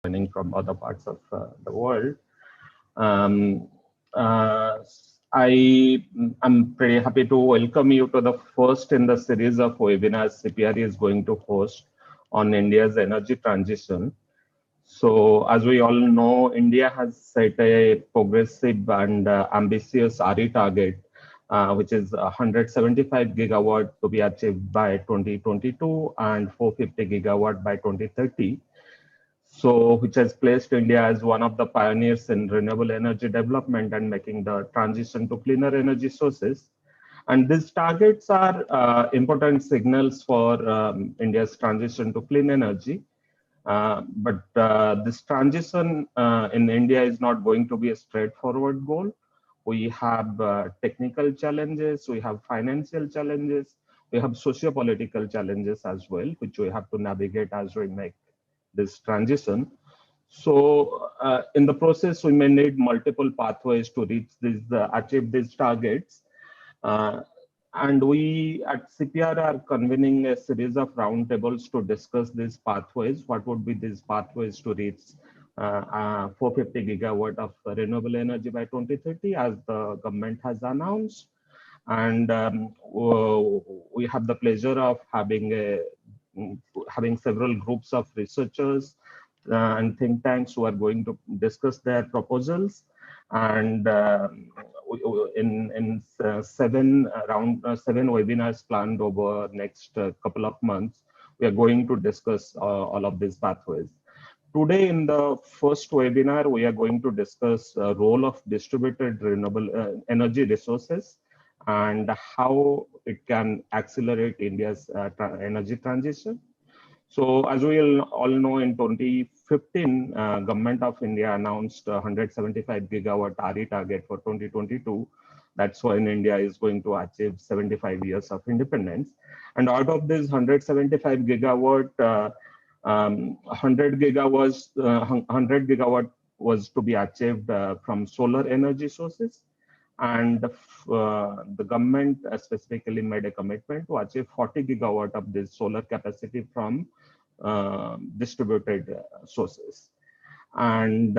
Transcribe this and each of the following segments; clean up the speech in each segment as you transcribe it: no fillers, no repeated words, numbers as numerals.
joining from other parts of the world. Um, uh, I'm pretty happy to welcome you to the first in the series of webinars CPRE is going to host on India's energy transition. So as we all know, India has set a progressive and ambitious RE target, which is 175 gigawatt to be achieved by 2022 and 450 gigawatt by 2030. So which has placed India as one of the pioneers in renewable energy development and making the transition to cleaner energy sources. And these targets are important signals for India's transition to clean energy. But this transition in India is not going to be a straightforward goal. We have technical challenges, we have financial challenges, we have socio-political challenges as well, which we have to navigate as we make this transition. So in the process, we may need multiple pathways to reach these, achieve these targets. And we at CPR are convening a series of roundtables to discuss these pathways. What would be these pathways to reach 450 gigawatt of renewable energy by 2030, as the government has announced. And we have the pleasure of having several groups of researchers and think tanks who are going to discuss their proposals. And in seven webinars planned over next couple of months, we are going to discuss all of these pathways. Today, in the first webinar, we are going to discuss the role of distributed renewable energy resources and how it can accelerate India's energy transition. So as we all know, in 2015, Government of India announced 175 gigawatt RE target for 2022. That's when India is going to achieve 75 years of independence. And out of this 175 gigawatt, 100 gigawatt was to be achieved from solar energy sources. And the government specifically made a commitment to achieve 40 gigawatt of this solar capacity from distributed sources. And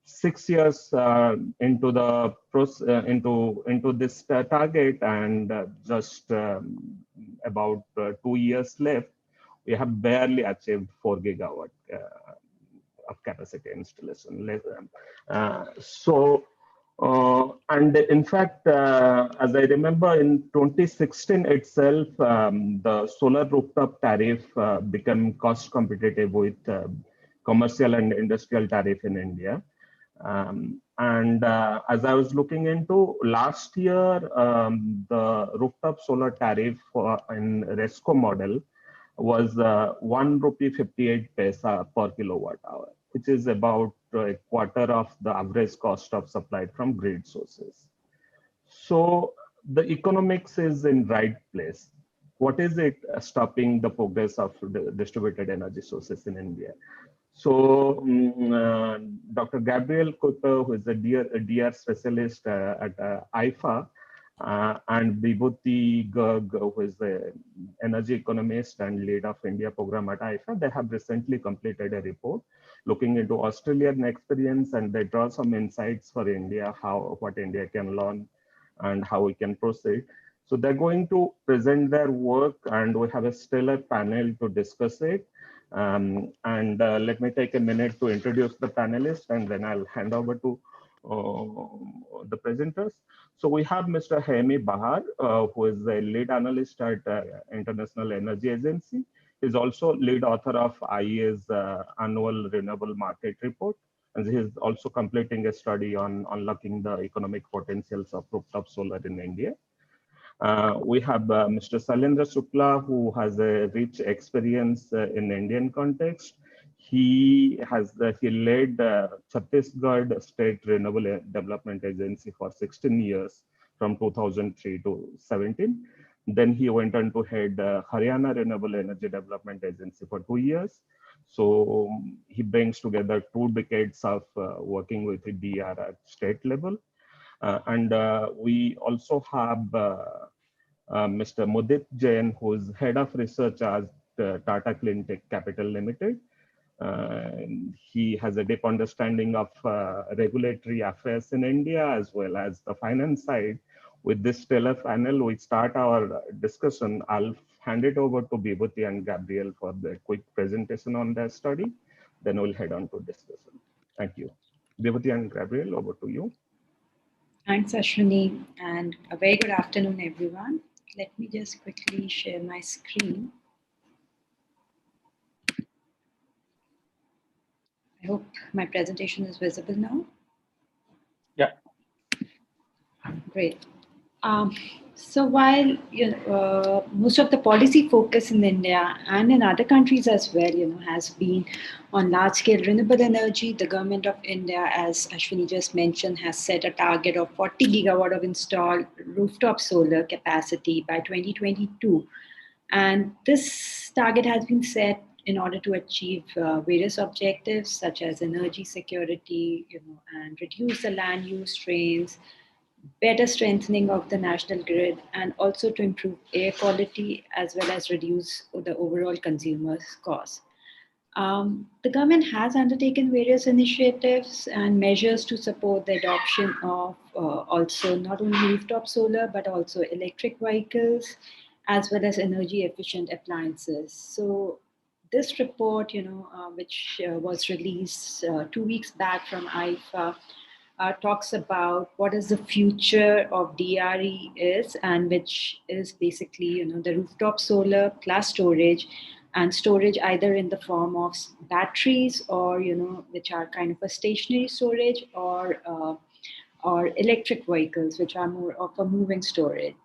6 years into the into this target, and just about 2 years left, we have barely achieved 4 gigawatt of capacity installation. And in fact, as I remember, in 2016 itself, the solar rooftop tariff became cost competitive with commercial and industrial tariff in India. As I was looking into last year, the rooftop solar tariff in RESCO model was 1 rupee 58 paisa per kilowatt hour, which is about a quarter of the average cost of supply from grid sources. So the economics is in right place. What is it stopping the progress of the distributed energy sources in India? So Dr. Gabriel Kutter, who is a DR specialist at IFA, and Vibhuti Garg, who is the energy economist and lead of India program at IFA, they have recently completed a report looking into Australian experience, and they draw some insights for India, what India can learn and how we can proceed. So they're going to present their work, and we have a stellar panel to discuss it. Let me take a minute to introduce the panelists, and then I'll hand over to the presenters. So we have Mr. Hemi Bahar, who is a lead analyst at International Energy Agency. He's also lead author of IEA's annual renewable market report. And he's also completing a study on unlocking the economic potentials of rooftop solar in India. We have Mr. Sailendra Shukla, who has a rich experience in Indian context. He led Chhattisgarh State Renewable Development Agency for 16 years, from 2003 to 17. Then he went on to head Haryana Renewable Energy Development Agency for 2 years. So he brings together 2 decades of working with the DR at state level. We also have Mr. Mudit Jain, who is head of research at Tata Cleantech Capital Limited. He has a deep understanding of regulatory affairs in India as well as the finance side. With this stellar panel, we start our discussion. I'll hand it over to Vibhuti and Gabriel for the quick presentation on their study. Then we'll head on to discussion. Thank you. Vibhuti and Gabriel, over to you. Thanks, Ashwini, and a very good afternoon, everyone. Let me just quickly share my screen. I hope my presentation is visible now. Yeah. Great. So while most of the policy focus in India and in other countries as well, has been on large-scale renewable energy, the government of India, as Ashwini just mentioned, has set a target of 40 gigawatt of installed rooftop solar capacity by 2022, and this target has been set in order to achieve various objectives such as energy security, and reduce the land use strains, better strengthening of the national grid, and also to improve air quality as well as reduce the overall consumer's costs. The government has undertaken various initiatives and measures to support the adoption of also not only rooftop solar but also electric vehicles as well as energy efficient appliances. So this report, which was released 2 weeks back from IFA, talks about what is the future of DRE is, and which is basically the rooftop solar plus storage, and storage either in the form of batteries or which are kind of a stationary storage, or electric vehicles which are more of a moving storage.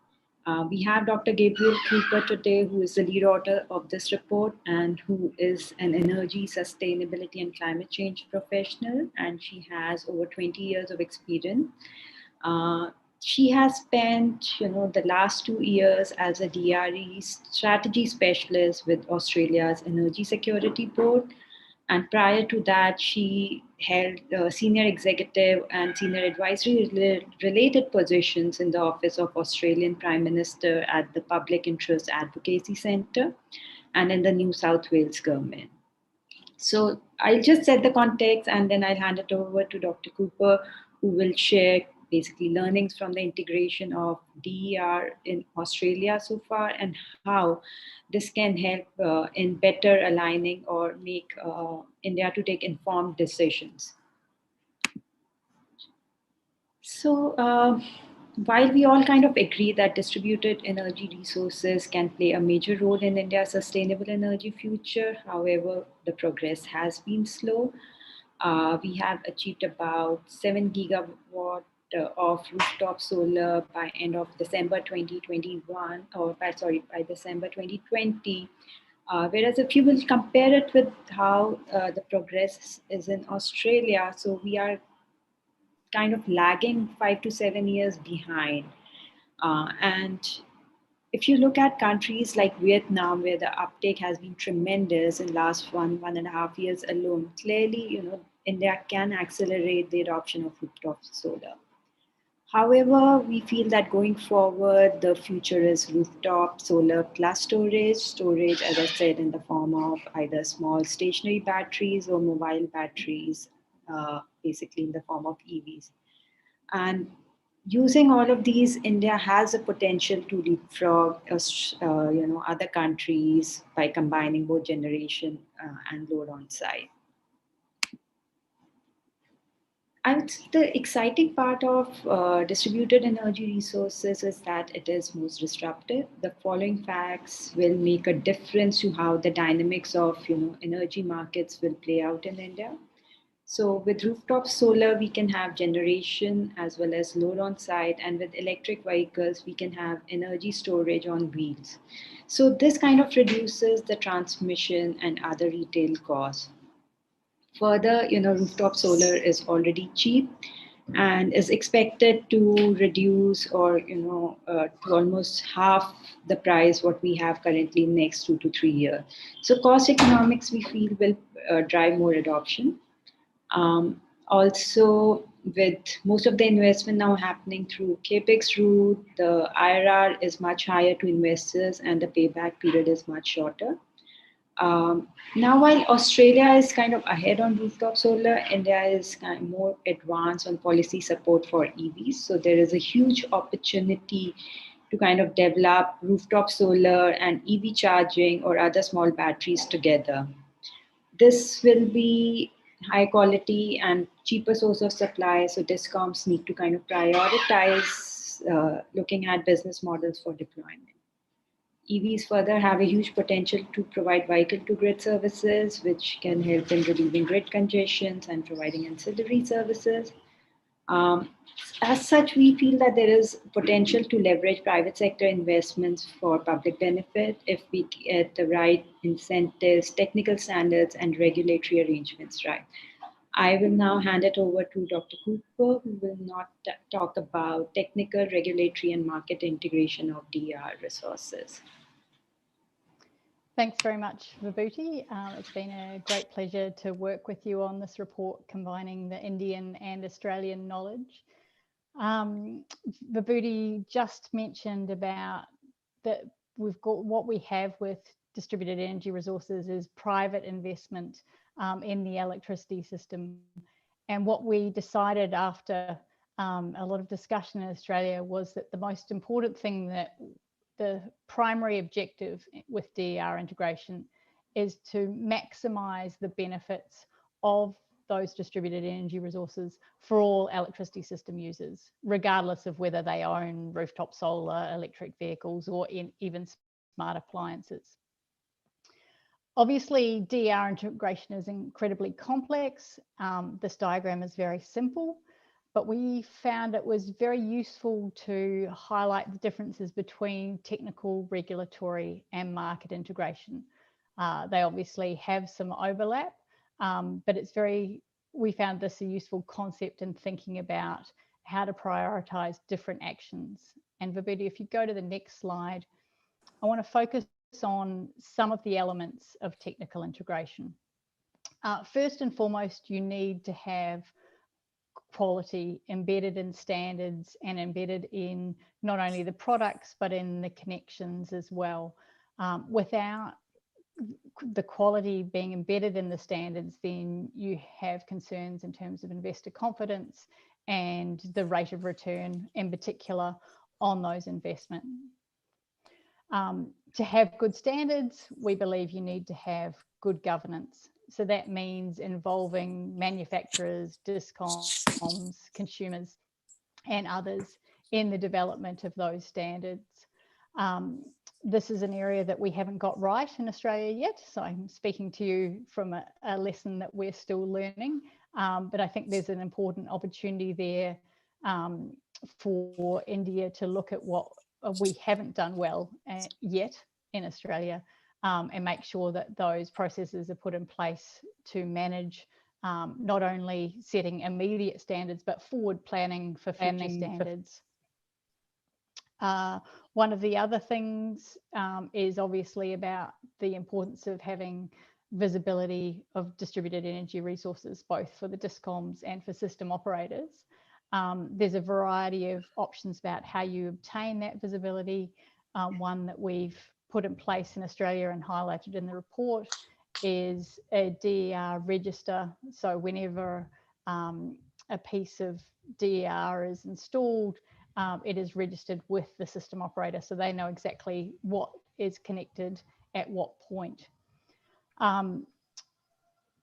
We have Dr. Gabriel Cooper today, who is the lead author of this report and who is an energy, sustainability, and climate change professional. And she has over 20 years of experience. She has spent, the last 2 years as a DRE strategy specialist with Australia's Energy Security Board. And prior to that, she held senior executive and senior advisory related positions in the Office of Australian Prime Minister at the Public Interest Advocacy Centre and in the New South Wales government. So I'll just set the context and then I'll hand it over to Dr. Cooper, who will share basically learnings from the integration of DER in Australia so far and how this can help in better aligning or make India to take informed decisions. So while we all kind of agree that distributed energy resources can play a major role in India's sustainable energy future, however, the progress has been slow. We have achieved about 7 gigawatt of rooftop solar by end of December 2021, or by December 2020. Whereas if you will compare it with how the progress is in Australia, so we are kind of lagging 5 to 7 years behind. And if you look at countries like Vietnam, where the uptake has been tremendous in last 1.5 years alone, clearly, India can accelerate the adoption of rooftop solar. However, we feel that going forward, the future is rooftop solar plus storage. Storage, as I said, in the form of either small stationary batteries or mobile batteries, basically in the form of EVs. And using all of these, India has a potential to leapfrog, other countries by combining both generation and load on site. I would say the exciting part of distributed energy resources is that it is most disruptive. The following facts will make a difference to how the dynamics of energy markets will play out in India. So with rooftop solar, we can have generation as well as load on site, and with electric vehicles, we can have energy storage on wheels. So this kind of reduces the transmission and other retail costs. Further, rooftop solar is already cheap and is expected to reduce or, to almost half the price what we have currently in next 2 to 3 years. So cost economics, we feel, will drive more adoption. Also, with most of the investment now happening through CAPEX route, the IRR is much higher to investors and the payback period is much shorter. Now, while Australia is kind of ahead on rooftop solar, India is kind of more advanced on policy support for EVs. So there is a huge opportunity to kind of develop rooftop solar and EV charging or other small batteries together. This will be high quality and cheaper source of supply. So discoms need to kind of prioritize looking at business models for deployment. EVs further have a huge potential to provide vehicle to grid services, which can help in relieving grid congestions and providing ancillary services. Um, as such, we feel that there is potential to leverage private sector investments for public benefit if we get the right incentives, technical standards, and regulatory arrangements right. I will now hand it over to Dr. Cooper, who will not talk about technical, regulatory, and market integration of DER resources. Thanks very much, Vibhuti. It's been a great pleasure to work with you on this report, combining the Indian and Australian knowledge. Vibhuti just mentioned about that we've got what we have with distributed energy resources is private investment in the electricity system. And what we decided after a lot of discussion in Australia was that the most important thing, that the primary objective with DER integration is to maximize the benefits of those distributed energy resources for all electricity system users, regardless of whether they own rooftop solar, electric vehicles, or even smart appliances. Obviously, DER integration is incredibly complex. This diagram is very simple, but we found it was very useful to highlight the differences between technical, regulatory, and market integration. They obviously have some overlap, but we found this a useful concept in thinking about how to prioritize different actions. And Vibhuti, if you go to the next slide, I want to focus on some of the elements of technical integration. First and foremost, you need to have quality embedded in standards and embedded in not only the products, but in the connections as well. Without the quality being embedded in the standards, then you have concerns in terms of investor confidence and the rate of return in particular on those investments. To have good standards, we believe you need to have good governance. So that means involving manufacturers, discoms, consumers, and others in the development of those standards. This is an area that we haven't got right in Australia yet. So I'm speaking to you from a lesson that we're still learning. But I think there's an important opportunity there for India to look at what we haven't done well yet in Australia, and make sure that those processes are put in place to manage not only setting immediate standards, but forward planning for future standards. One of the other things is obviously about the importance of having visibility of distributed energy resources, both for the discoms and for system operators. There's a variety of options about how you obtain that visibility. One that we've put in place in Australia and highlighted in the report is a DER register. So whenever a piece of DER is installed, it is registered with the system operator, so they know exactly what is connected at what point.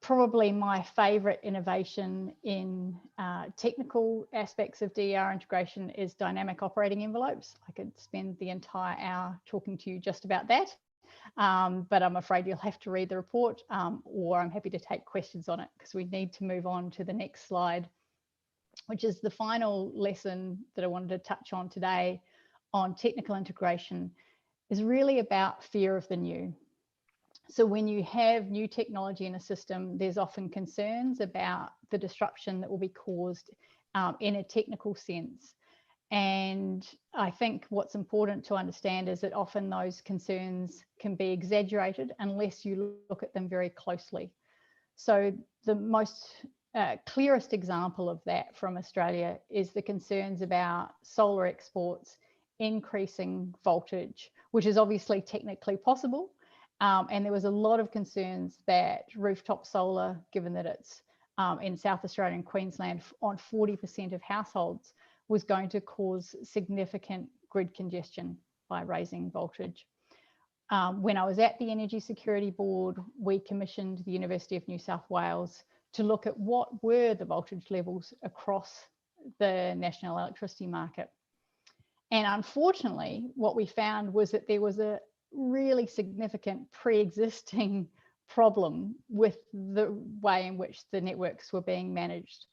Probably my favourite innovation in technical aspects of DER integration is dynamic operating envelopes. I could spend the entire hour talking to you just about that, but I'm afraid you'll have to read the report, or I'm happy to take questions on it, because we need to move on to the next slide, which is the final lesson that I wanted to touch on today on technical integration, is really about fear of the new. So when you have new technology in a system, there's often concerns about the disruption that will be caused in a technical sense. And I think what's important to understand is that often those concerns can be exaggerated unless you look at them very closely. So the most clearest example of that from Australia is the concerns about solar exports increasing voltage, which is obviously technically possible. And there was a lot of concerns that rooftop solar, given that it's in South Australia and Queensland on 40% of households, was going to cause significant grid congestion by raising voltage. When I was at the Energy Security Board, we commissioned the University of New South Wales to look at what were the voltage levels across the national electricity market. And unfortunately, what we found was that there was a really significant pre-existing problem with the way in which the networks were being managed.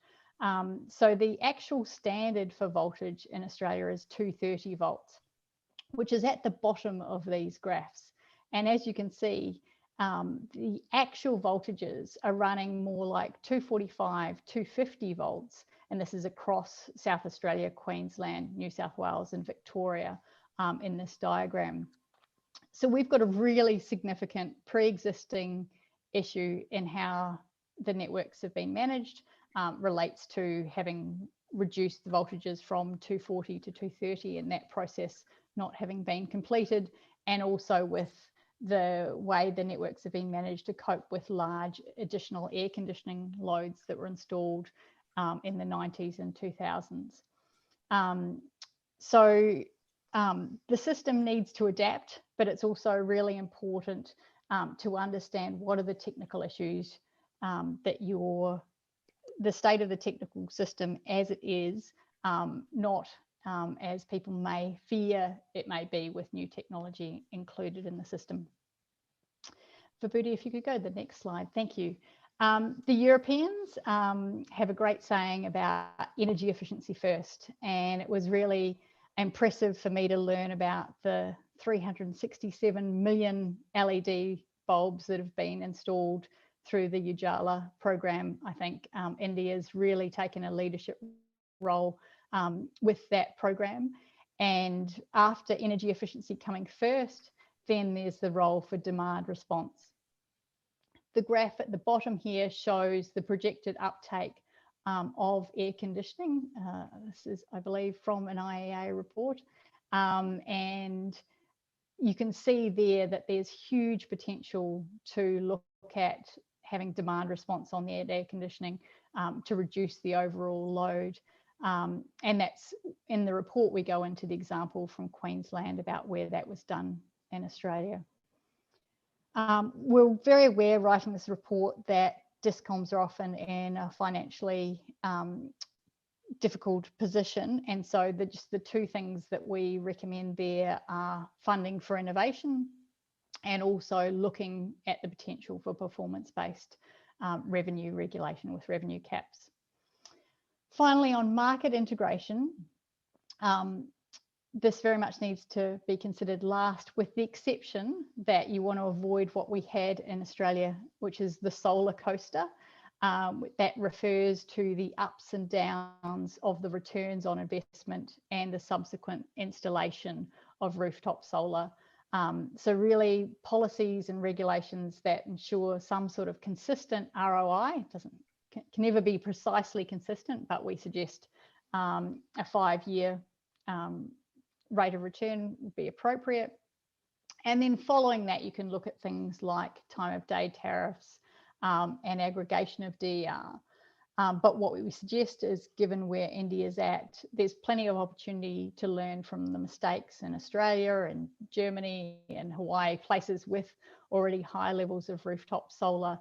So the actual standard for voltage in Australia is 230 volts, which is at the bottom of these graphs. And as you can see, the actual voltages are running more like 245, 250 volts. And this is across South Australia, Queensland, New South Wales, and Victoria in this diagram. So we've got a really significant pre-existing issue in how the networks have been managed, relates to having reduced the voltages from 240 to 230 and that process not having been completed, and also with the way the networks have been managed to cope with large additional air conditioning loads that were installed in the 90s and 2000s. The system needs to adapt, but it's also really important to understand what are the technical issues that the state of the technical system as it is, not as people may fear it may be with new technology included in the system. Vibhuti, if you could go to the next slide. Thank you. The Europeans have a great saying about energy efficiency first, and it was really impressive for me to learn about the 367 million LED bulbs that have been installed through the Ujala program. I think India's really taken a leadership role with that program. And after energy efficiency coming first, then there's the role for demand response. The graph at the bottom here shows the projected uptake of air conditioning. This is, I believe, from an IEA report. And you can see there that there's huge potential to look at having demand response on the air conditioning to reduce the overall load. And that's in the report, we go into the example from Queensland about where that was done in Australia. We're very aware writing this report that Discoms are often in a financially difficult position. And so just the two things that we recommend there are funding for innovation and also looking at the potential for performance-based revenue regulation with revenue caps. Finally, on market integration, this very much needs to be considered last, with the exception that you want to avoid what we had in Australia, which is the solar coaster. That refers to the ups and downs of the returns on investment and the subsequent installation of rooftop solar. So really policies and regulations that ensure some sort of consistent ROI. Can never be precisely consistent, but we suggest a 5-year rate of return would be appropriate. And then following that, you can look at things like time of day tariffs and aggregation of DER. But what we suggest is, given where India's at, there's plenty of opportunity to learn from the mistakes in Australia and Germany and Hawaii, places with already high levels of rooftop solar,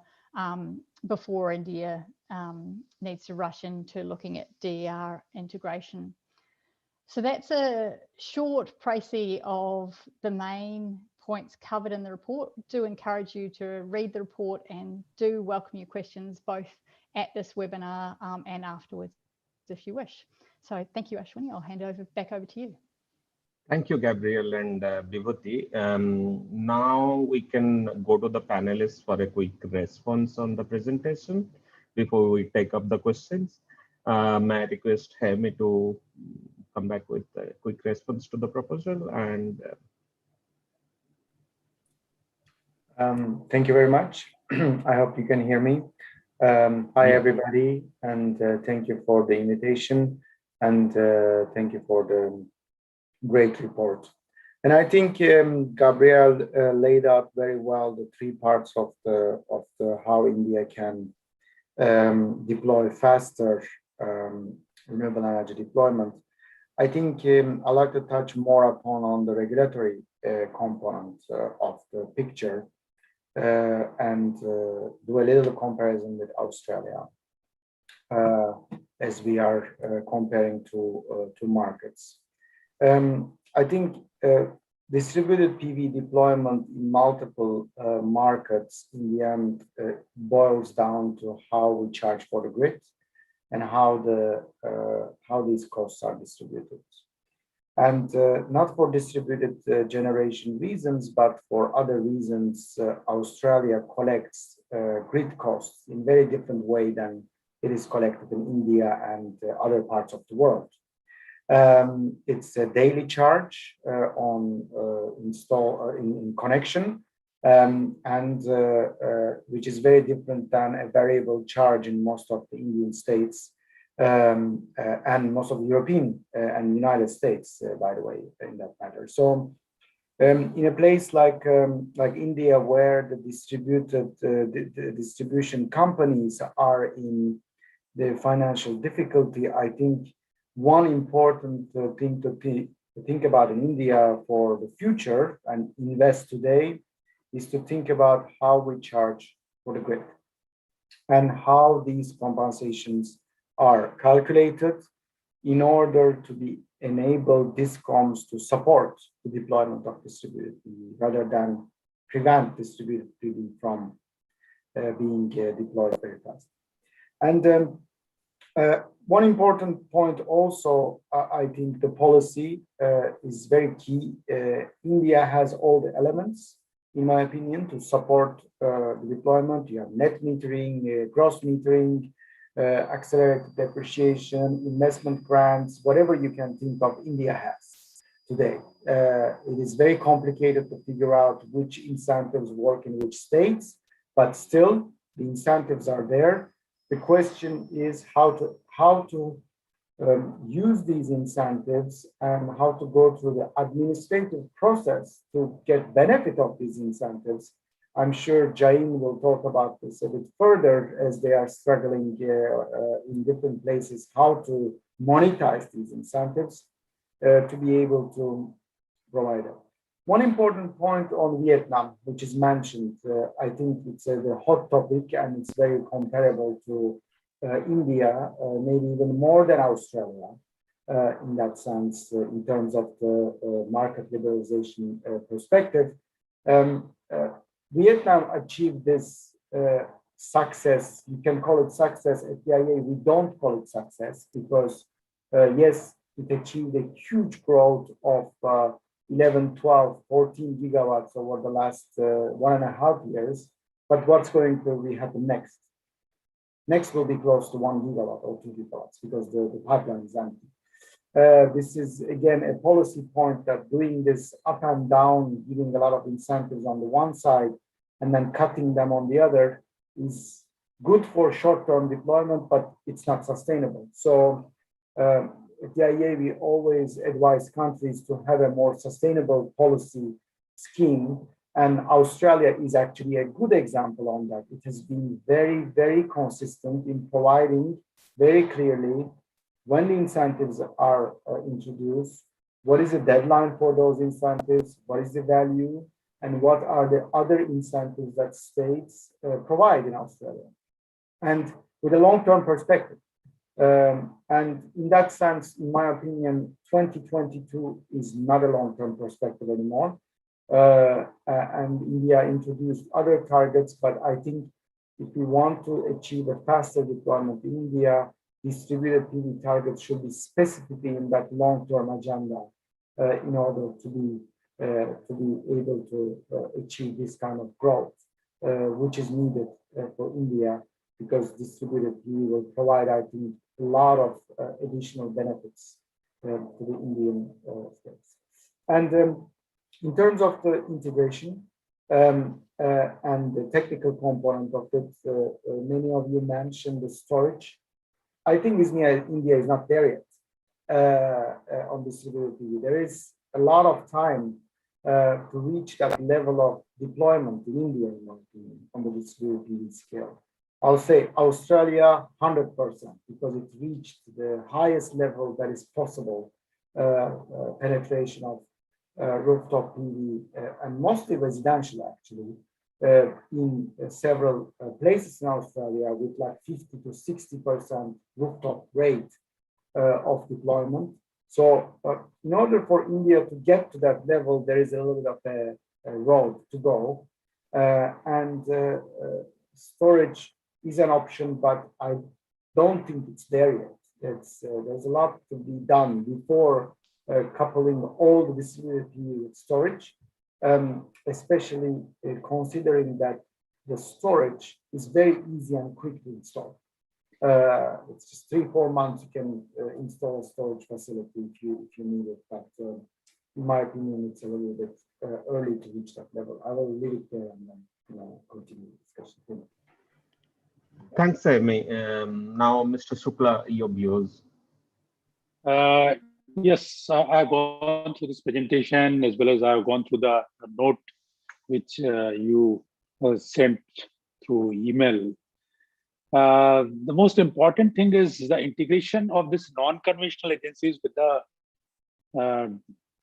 before India needs to rush into looking at DER integration. So that's a short précis of the main points covered in the report. Do encourage you to read the report and do welcome your questions both at this webinar and afterwards if you wish. So thank you, Ashwini. I'll hand back over to you. Thank you, Gabriel and Vibhuti. Now we can go to the panelists for a quick response on the presentation before we take up the questions. May I request Hemi to come back with a quick response to the proposal? And thank you very much. I hope you can hear me. Hi, everybody, and thank you for the invitation, and thank you for the great report. And I think Gabriel laid out very well the three parts of the how India can deploy faster renewable energy deployment. I think I'd like to touch more upon on the regulatory component of the picture and do a little comparison with Australia as we are comparing to markets. I think distributed PV deployment in multiple markets in the end boils down to how we charge for the grid and how these costs are distributed. And not for distributed generation reasons, but for other reasons, Australia collects grid costs in very different way than it is collected in India and other parts of the world. It's a daily charge on in connection, and which is very different than a variable charge in most of the Indian states and most of the European and United States, by the way, in that matter. So, in a place like India, where the distribution companies are in the financial difficulty, I think one important thing to think about in India for the future and invest today is to think about how we charge for the grid and how these compensations are calculated in order to be enable discoms to support the deployment of distributed PV rather than prevent distributed PV from being deployed very fast. And one important point also, I think the policy is very key. India has all the elements, in my opinion, to support the deployment. You have net metering, gross metering, accelerated depreciation, investment grants, whatever you can think of, India has today. It is very complicated to figure out which incentives work in which states, but still the incentives are there. The question is how to use these incentives and how to go through the administrative process to get benefit of these incentives. I'm sure Jain will talk about this a bit further as they are struggling in different places how to monetize these incentives to be able to provide it. One important point on Vietnam, which is mentioned, I think it's the hot topic and it's very comparable to India, maybe even more than Australia in that sense, in terms of the market liberalization perspective. Vietnam achieved this success. You can call it success at the IA. We don't call it success because, yes, it achieved a huge growth of 11, 12, 14 gigawatts over the last 1.5 years. But what's going to be happen next? Next will be close to 1 gigawatt or 2 gigawatts because the pipeline is empty. This is, again, a policy point that doing this up and down, giving a lot of incentives on the one side and then cutting them on the other is good for short-term deployment, but it's not sustainable. So at the IEA, we always advise countries to have a more sustainable policy scheme. And Australia is actually a good example on that. It has been very, very consistent in providing very clearly when the incentives are introduced, what is the deadline for those incentives, what is the value, and what are the other incentives that states provide in Australia, and with a long-term perspective. And in that sense, in my opinion, 2022 is not a long-term perspective anymore. And India introduced other targets, but I think if we want to achieve a faster deployment in India, distributed PV targets should be specifically in that long-term agenda in order to be able to achieve this kind of growth, which is needed for India, because distributed PV will provide, I think, a lot of additional benefits to the Indian states. And in terms of the integration and the technical component of it, many of you mentioned the storage. I think India is not there yet on distributed PV. There is a lot of time to reach that level of deployment in India, in my opinion, on the distributed PV scale. I'll say Australia 100% because it reached the highest level that is possible penetration of rooftop PV and mostly residential actually in several places in Australia with like 50 to 60% rooftop rate of deployment. So in order for India to get to that level, there is a little bit of a road to go. And storage is an option, but I don't think it's there yet. There's a lot to be done before coupling all the distributed PV with storage, especially considering that the storage is very easy and quickly installed. It's just 3-4 months you can install a storage facility if you need it. But in my opinion, it's a little bit early to reach that level. I will leave it there and then continue the discussion. Thanks, Amy. Now, Mr. Shukla, your views. Yes, I've gone through this presentation as well as I've gone through the note which you sent through email. The most important thing is the integration of this non-conventional agencies with the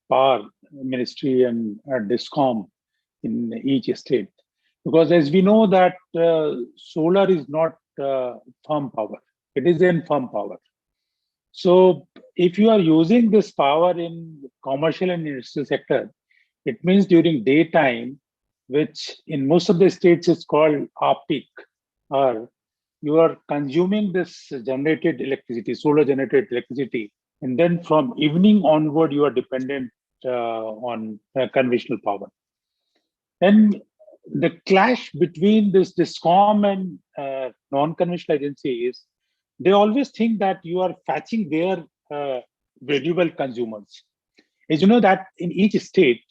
power ministry and DISCOM in each state. Because as we know that solar is not firm power, it is infirm power. So if you are using this power in commercial and industrial sector, it means during daytime, which in most of the states is called off-peak, or you are consuming this generated electricity, solar generated electricity, and then from evening onward, you are dependent on conventional power. And the clash between this DISCOM and non-conventional agencies, they always think that you are fetching their valuable consumers. As you know that in each state,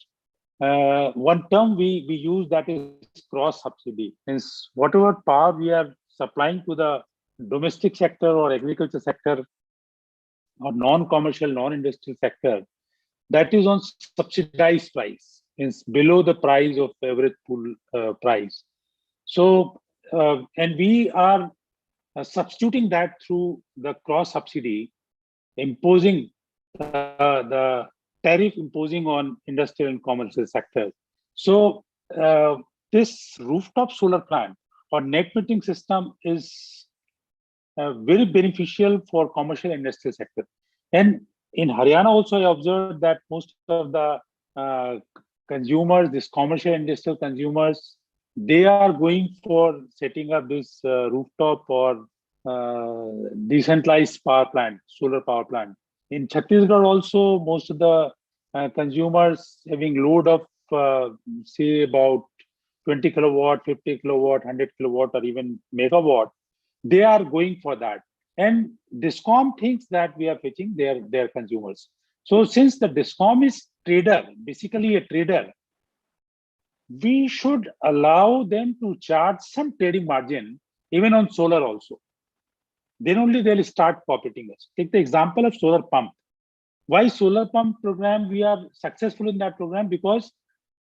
one term we use that is cross subsidy. Means whatever power we are supplying to the domestic sector or agriculture sector or non-commercial, non-industrial sector, that is on subsidized price, means below the price of average pool price. So, and we are substituting that through the cross subsidy, imposing the tariff imposing on industrial and commercial sector. So this rooftop solar plant or net metering system is very beneficial for commercial and industrial sector. And in Haryana also I observed that most of the consumers, this commercial and industrial consumers, they are going for setting up this rooftop or decentralized power plant, solar power plant. In Chhattisgarh also, most of the consumers having load of say about 20 kilowatt, 50 kilowatt, 100 kilowatt, or even megawatt, they are going for that. And DISCOM thinks that we are fetching their consumers. So since the DISCOM is trader, basically a trader, we should allow them to charge some trading margin even on solar also. Then only they'll start cooperating us. Take the example of solar pump. Why solar pump program? We are successful in that program because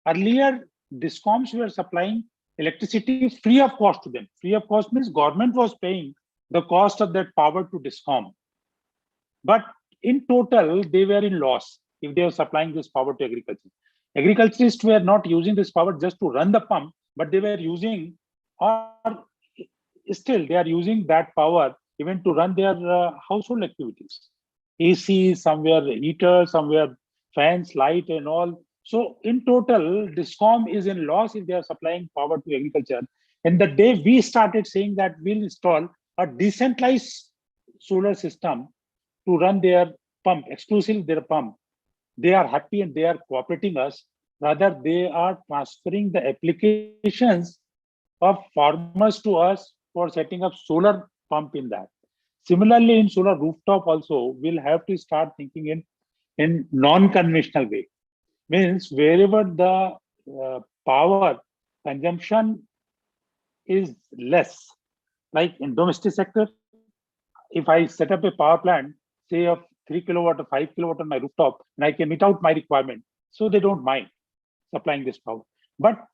earlier DISCOMs were supplying electricity free of cost to them. Free of cost means government was paying the cost of that power to DISCOM. But in total, they were in loss if they were supplying this power to agriculture. Agriculturists were not using this power just to run the pump, but they were using, or still they are using that power even to run their household activities. AC, somewhere heater, somewhere fans, light and all. So in total, DISCOM is in loss if they are supplying power to agriculture. And the day we started saying that we'll install a decentralized solar system to run their pump, exclusively their pump, they are happy and they are cooperating us. Rather, they are transferring the applications of farmers to us for setting up solar pump in that. Similarly, in solar rooftop also, we'll have to start thinking in non-conventional way. Means wherever the power consumption is less, like in domestic sector, if I set up a power plant, say of 3 kilowatt or 5 kilowatt on my rooftop, and I can meet out my requirement, so they don't mind. supplying this power. But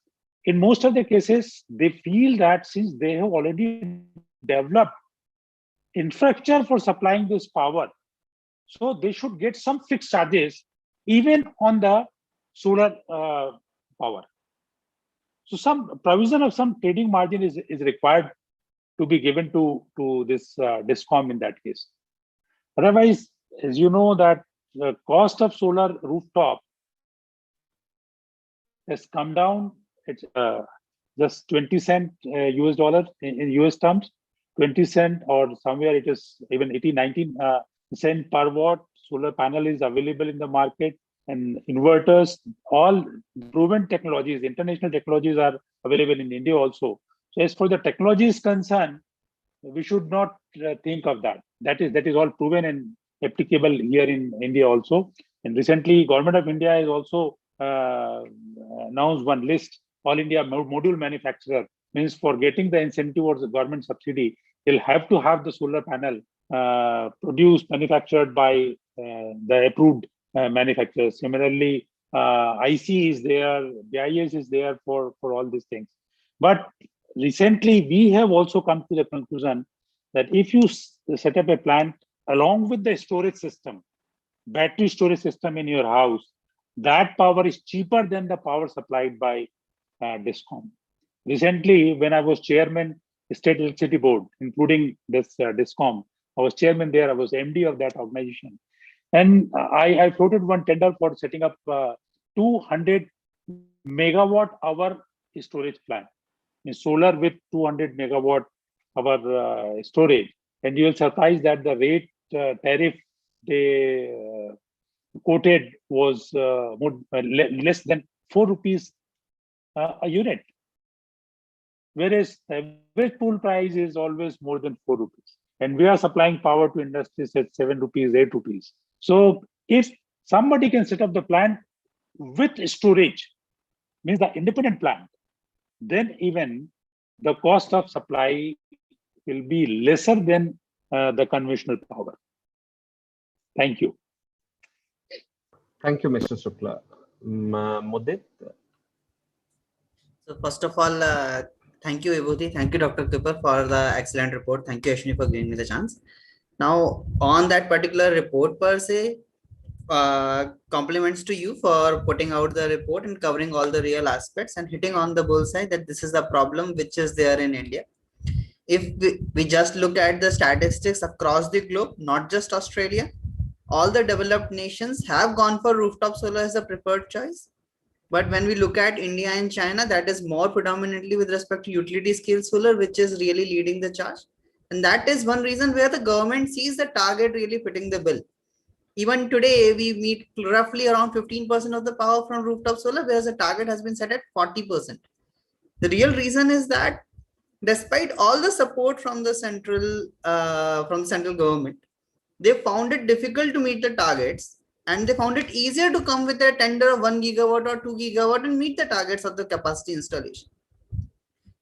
in most of the cases, they feel that since they have already developed infrastructure for supplying this power, so they should get some fixed charges even on the solar power. So some provision of some trading margin is required to be given to this DISCOM in that case. Otherwise, as you know, that the cost of solar rooftop has come down. It's just 20 cent US dollar in US terms, 20 cent, or somewhere it is even 18, 19 cent per watt. Solar panel is available in the market, and inverters, all proven technologies, international technologies are available in India also. So as for the technology is concerned, we should not think of that. That is all proven and applicable here in India also. And recently, Government of India has also announced one list. All India module manufacturer, means for getting the incentive or the government subsidy, they'll have to have the solar panel produced, manufactured by the approved manufacturers. Similarly, IC is there, BIS is there for all these things. But recently, we have also come to the conclusion that if you set up a plant along with the storage system, battery storage system in your house, that power is cheaper than the power supplied by DISCOM. Recently, when I was chairman, State Electricity Board, including this DISCOM, I was chairman there, I was MD of that organization. And I floated one tender for setting up 200 megawatt hour storage plant. In solar with 200 megawatt hour storage. And you will surprise that the rate tariff they quoted was less than 4 rupees a unit. Whereas the average pool price is always more than 4 rupees. And we are supplying power to industries at 7 rupees, 8 rupees. So if somebody can set up the plant with storage, means the independent plant, then even the cost of supply will be lesser than the conventional power. Thank you. Thank you, Mr. Shukla. Mudit? So first of all, thank you, Vibhuti. Thank you, Dr. Cooper, for the excellent report. Thank you, Ashwini, for giving me the chance. Now, on that particular report per se, compliments to you for putting out the report and covering all the real aspects and hitting on the bullseye that this is the problem which is there in India. If we just look at the statistics across the globe, not just Australia, all the developed nations have gone for rooftop solar as a preferred choice. But when we look at India and China, that is more predominantly with respect to utility scale solar, which is really leading the charge. And that is one reason where the government sees the target really fitting the bill. Even today, we meet roughly around 15% of the power from rooftop solar, whereas the target has been set at 40%. The real reason is that despite all the support from the central government, they found it difficult to meet the targets, and they found it easier to come with a tender of 1 gigawatt or 2 gigawatt and meet the targets of the capacity installation.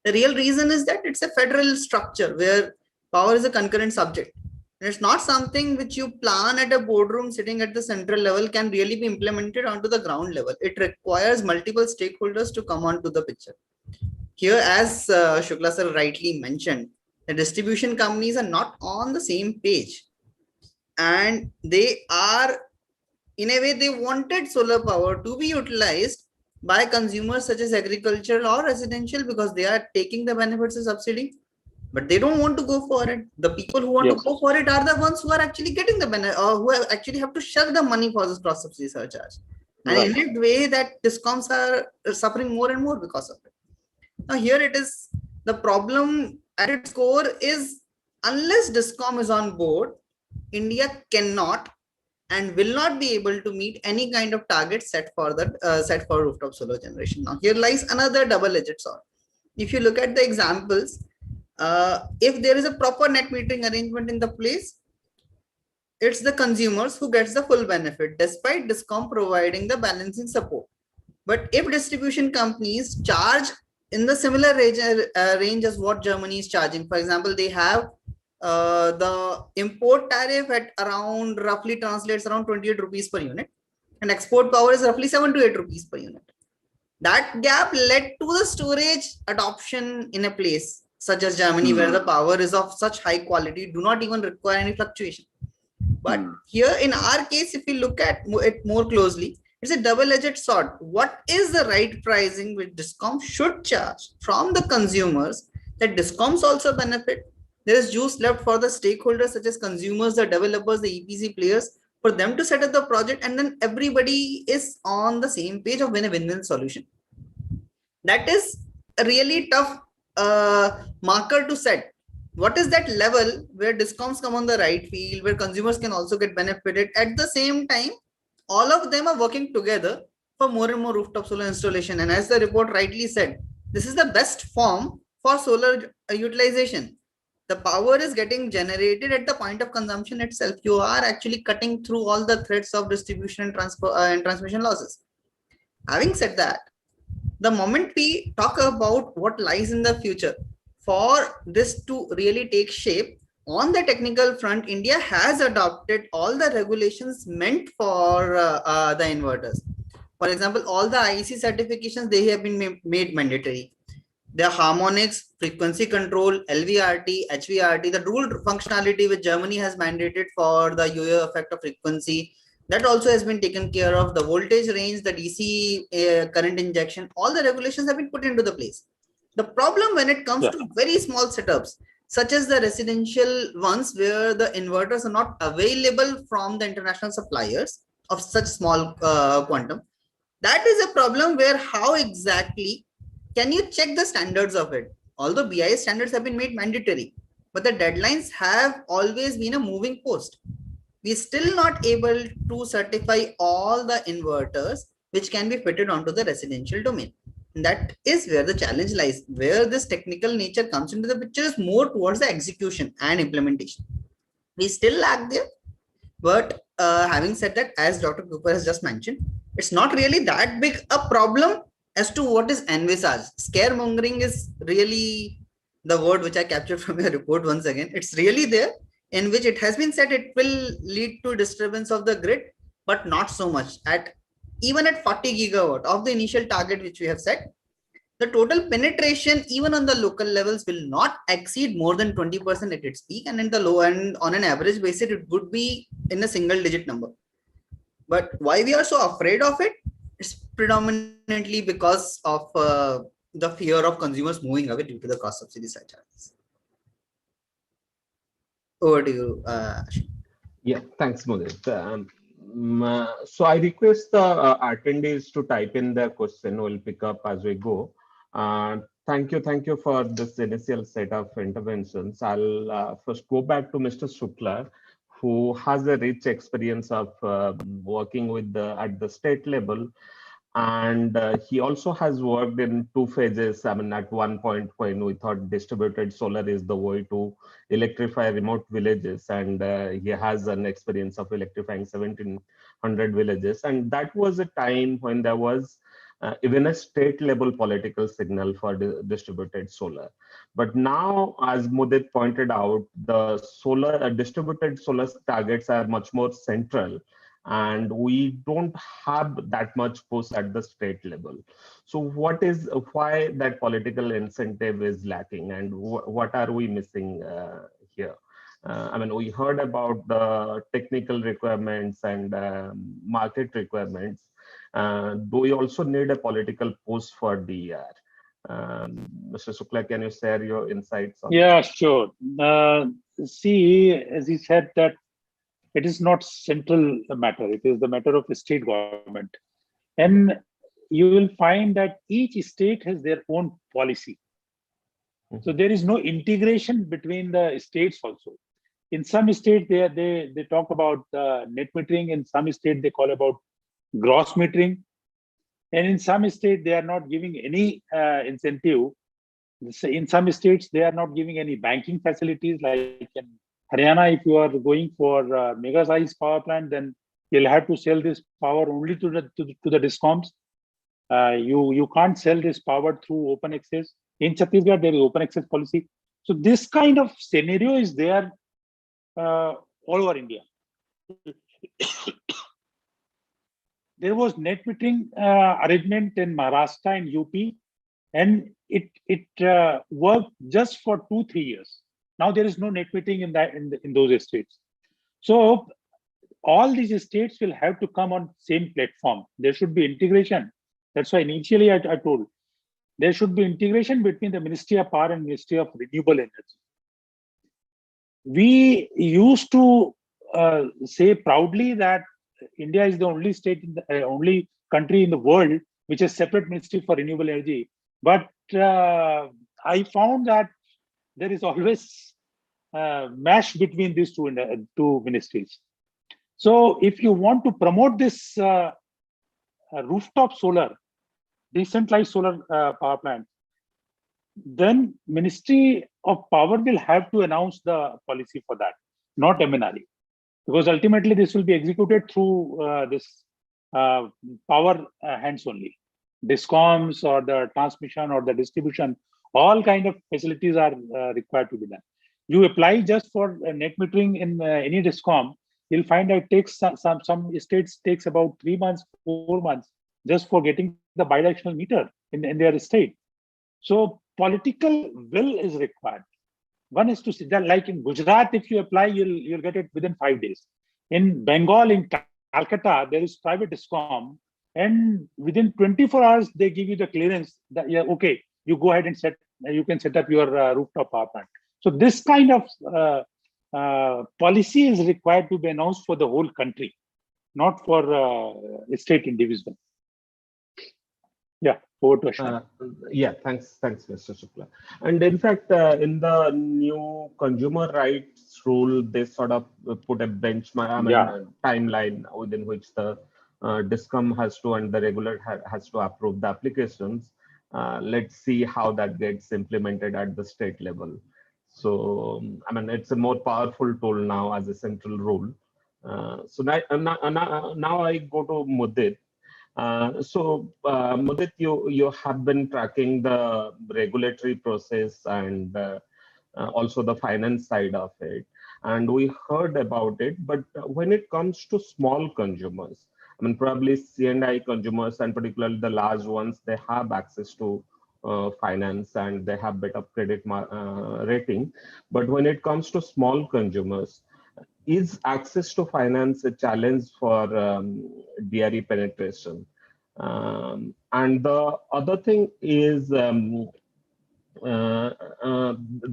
The real reason is that it's a federal structure where power is a concurrent subject. And it's not something which you plan at a boardroom sitting at the central level can really be implemented onto the ground level. It requires multiple stakeholders to come onto the picture. Here, as Shukla sir rightly mentioned, the distribution companies are not on the same page. And they are, in a way, they wanted solar power to be utilized by consumers such as agricultural or residential because they are taking the benefits of subsidy, but they don't want to go for it. The people who want to go for it are the ones who are actually getting the benefit, or who actually have to shell the money for this cross subsidy surcharge. And in a way that DISCOMs are suffering more and more because of it. Now here it is, the problem at its core is unless DISCOM is on board, India cannot and will not be able to meet any kind of target set for rooftop solar generation. Now here lies another double-edged sword. If you look at the examples, if there is a proper net metering arrangement in the place, it's the consumers who gets the full benefit despite DISCOM providing the balancing support. But if distribution companies charge in the similar range as what Germany is charging, for example, they have the import tariff at around roughly translates around 28 rupees per unit, and export power is roughly 7 to 8 rupees per unit. That gap led to the storage adoption in a place such as Germany, where the power is of such high quality, do not even require any fluctuation. But here in our case, if we look at it more closely, it's a double-edged sword. What is the right pricing which DISCOM should charge from the consumers that DISCOMs also benefit? There is juice left for the stakeholders such as consumers, the developers, the EPC players, for them to set up the project, and then everybody is on the same page of win-win solution. That is a really tough marker to set. What is that level where DISCOMs come on the right field, where consumers can also get benefited? At the same time, all of them are working together for more and more rooftop solar installation. And as the report rightly said, this is the best form for solar utilization. The power is getting generated at the point of consumption itself. You are actually cutting through all the threads of distribution and transmission losses. Having said that, the moment we talk about what lies in the future, for this to really take shape, on the technical front, India has adopted all the regulations meant for the inverters. For example, all the IEC certifications, they have been made mandatory. The harmonics, frequency control, LVRT, HVRT, the dual functionality which Germany has mandated for the yo-yo effect of frequency, that also has been taken care of. The voltage range, the DC current injection, all the regulations have been put into the place. The problem when it comes to very small setups, such as the residential ones where the inverters are not available from the international suppliers of such small quantum, that is a problem where how exactly can you check the standards of it? Although BIS standards have been made mandatory, but the deadlines have always been a moving post. We're still not able to certify all the inverters which can be fitted onto the residential domain. And that is where the challenge lies. Where this technical nature comes into the picture is more towards the execution and implementation. We still lack there. But having said that, as Dr. Cooper has just mentioned, it's not really that big a problem as to what is envisaged. Scaremongering is really the word which I captured from your report once again. It's really there, in which it has been said it will lead to disturbance of the grid, but not so much. Even at 40 gigawatt of the initial target which we have set, the total penetration even on the local levels will not exceed more than 20% at its peak, and in the low end on an average basis it would be in a single digit number. But why we are so afraid of it? It's predominantly because of the fear of consumers moving away due to the cost subsidy surcharges. Over to you, Ashwin. Yeah, thanks, Mudit. So I request the attendees to type in their question. We'll pick up as we go. Thank you for this initial set of interventions. I'll first go back to Mr. Shukla, who has a rich experience of working with at the state level. And he also has worked in two phases. I mean, at one point when we thought distributed solar is the way to electrify remote villages, and he has an experience of electrifying 1,700 villages. And that was a time when there was even a state level political signal for distributed solar. But now, as Mudit pointed out, the distributed solar targets are much more central, and we don't have that much push at the state level. So why that political incentive is lacking, and what are we missing here? I mean, we heard about the technical requirements and market requirements. Do we also need a political push for DER? Mr. Shukla, can you share your insights on that? Sure. See, as he said, that it is not central matter. It is the matter of the state government. And you will find that each state has their own policy. So there is no integration between the states also. In some states, they talk about net metering. In some states, they call about gross metering. And in some states, they are not giving any incentive. In some states, they are not giving any banking facilities. Like in Haryana, if you are going for mega size power plant, then you'll have to sell this power only to the DISCOMs. You can't sell this power through open access. In Chhattisgarh, there is open access policy. So this kind of scenario is there all over India. there was net metering arrangement in Maharashtra and UP, and it worked just for 2-3 years. Now there is no net metering in those states. So all these states will have to come on same platform. There should be integration. That's why initially I told there should be integration between the Ministry of Power and Ministry of Renewable Energy. We used to say proudly that India is the only state, only country in the world which has separate Ministry for Renewable Energy. But I found that there is always mash between these two ministries. So if you want to promote this rooftop solar, decentralized solar power plant, then Ministry of Power will have to announce the policy for that, not MNRE, because ultimately this will be executed through this power hands only. Discoms or the transmission or the distribution, all kind of facilities are required to be done. You apply just for net metering in any Discom, you'll find that it takes some states takes about 3 months, 4 months just for getting the bidirectional meter in their state. So political will is required. One is to see that, like in Gujarat, if you apply, you'll get it within 5 days. In Bengal, in Calcutta, there is private Discom, and within 24 hours they give you the clearance that okay, you go ahead and you can set up your rooftop power plant. So this kind of policy is required to be announced for the whole country, not for state individual. Yeah, over to Ashwin. Yeah, thanks, Mr. Shukla. And in fact, in the new consumer rights rule, they sort of put a benchmark, timeline within which the Discom has to and the regulator has to approve the applications. Let's see how that gets implemented at the state level. So, I mean, it's a more powerful tool now as a central rule. So now I go to Mudit. Mudit, you have been tracking the regulatory process and also the finance side of it, and we heard about it. But when it comes to small consumers, I mean, probably C&I consumers, and particularly the large ones, they have access to finance and they have better credit rating. But when it comes to small consumers, is access to finance a challenge for DRE penetration? And the other thing is there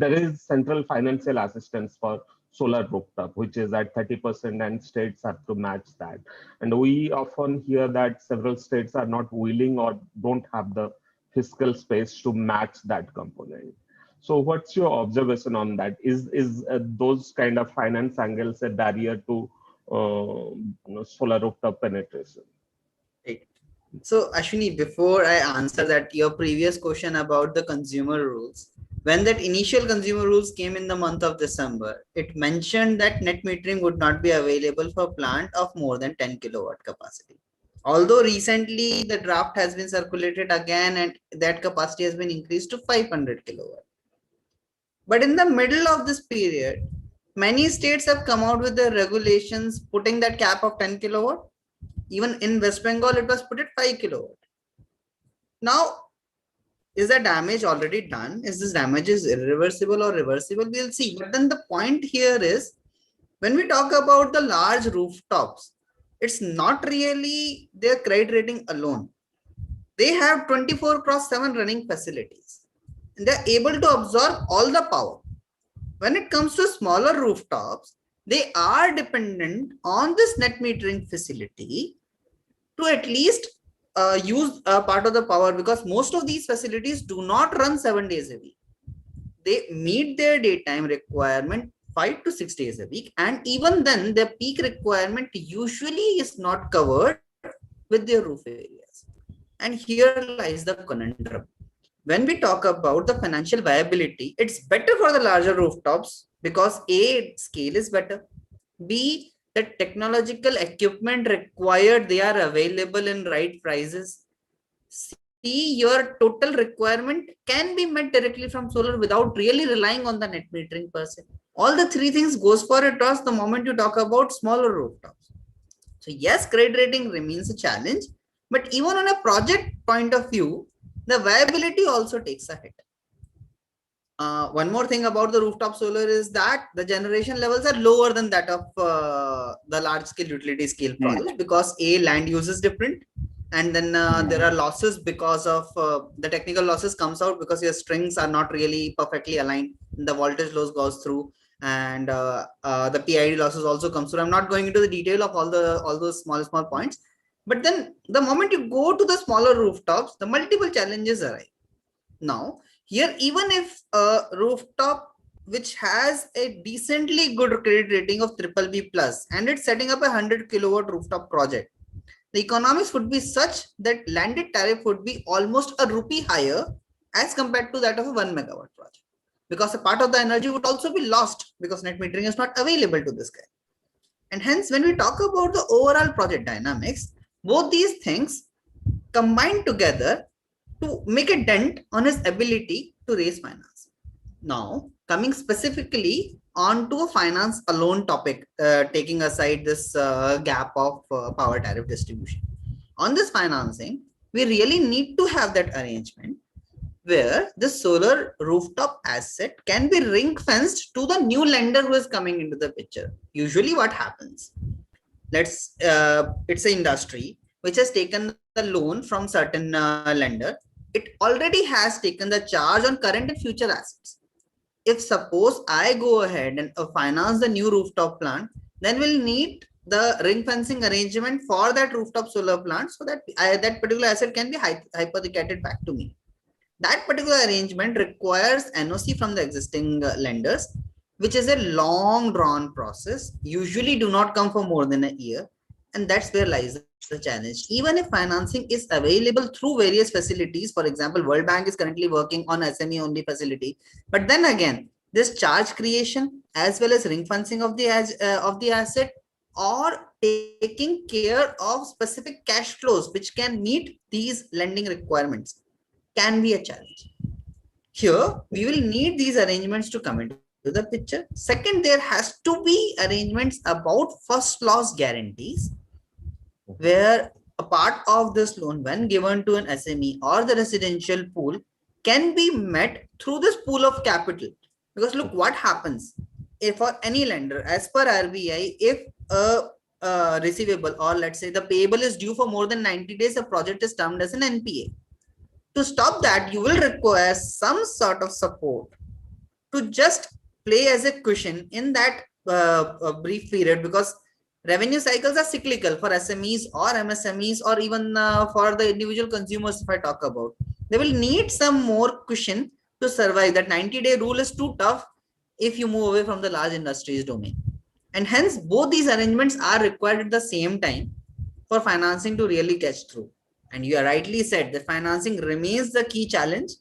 is central financial assistance for solar rooftop, which is at 30%, and states have to match that. And we often hear that several states are not willing or don't have the fiscal space to match that component. So what's your observation on that? Is those kind of finance angles a barrier to solar rooftop penetration? Right. So Ashwini, before I answer that, your previous question about the consumer rules, when that initial consumer rules came in the month of December, it mentioned that net metering would not be available for plant of more than 10 kilowatt capacity. Although recently the draft has been circulated again and that capacity has been increased to 500 kilowatt. But in the middle of this period, many states have come out with the regulations putting that cap of 10 kilowatt. Even in West Bengal, it was put at 5 kilowatt. Now, is the damage already done? Is this damage is irreversible or reversible? We'll see. But then the point here is, when we talk about the large rooftops, it's not really their credit rating alone. They have 24/7 running facilities. And they're able to absorb all the power. When it comes to smaller rooftops, they are dependent on this net metering facility to at least use a part of the power, because most of these facilities do not run 7 days a week. They meet their daytime requirement 5 to 6 days a week, and even then their peak requirement usually is not covered with their roof areas. And here lies the conundrum. When we talk about the financial viability, it's better for the larger rooftops because A, scale is better. B, the technological equipment required, they are available in right prices. C, your total requirement can be met directly from solar without really relying on the net metering per se. All the three things goes for a toss the moment you talk about smaller rooftops. So yes, credit rating remains a challenge, but even on a project point of view, the viability also takes a hit. One more thing about the rooftop solar is that the generation levels are lower than that of the large scale utility scale projects, because land use is different, and then there are losses because of the technical losses comes out because your strings are not really perfectly aligned, the voltage loss goes through, and the PID losses also comes through. I'm not going into the detail of all those small points, but then the moment you go to the smaller rooftops, the multiple challenges arise. Now, here, even if a rooftop which has a decently good credit rating of triple B plus and it's setting up a 100 kilowatt rooftop project, the economics would be such that landed tariff would be almost a rupee higher as compared to that of a 1 megawatt project, because a part of the energy would also be lost because net metering is not available to this guy. And hence, when we talk about the overall project dynamics, both these things combine together to make a dent on his ability to raise finance. Now, coming specifically onto a finance alone topic, taking aside this gap of power tariff distribution. On this financing, we really need to have that arrangement where the solar rooftop asset can be ring fenced to the new lender who is coming into the picture. Usually what happens, it's an industry which has taken the loan from certain lender. It already has taken the charge on current and future assets. If suppose I go ahead and finance the new rooftop plant, then we'll need the ring fencing arrangement for that rooftop solar plant so that that particular asset can be hypothecated back to me. That particular arrangement requires NOC from the existing lenders, which is a long drawn process, usually do not come for more than a year. And that's where lies the challenge. Even if financing is available through various facilities, for example, World Bank is currently working on SME only facility. But then again, this charge creation as well as ring fencing of the asset, or taking care of specific cash flows which can meet these lending requirements, can be a challenge. Here, we will need these arrangements to come into the picture. Second, there has to be arrangements about first loss guarantees, where a part of this loan, when given to an SME or the residential pool, can be met through this pool of capital. Because look what happens if for any lender, as per RBI, if a receivable, or let's say the payable is due for more than 90 days, the project is termed as an NPA. To stop that, you will require some sort of support to just play as a cushion in that brief period, because revenue cycles are cyclical for SMEs or MSMEs, or even for the individual consumers. If I talk about, they will need some more cushion to survive. That 90-day rule is too tough if you move away from the large industries domain. And hence, both these arrangements are required at the same time for financing to really catch through. And you are rightly said that financing remains the key challenge,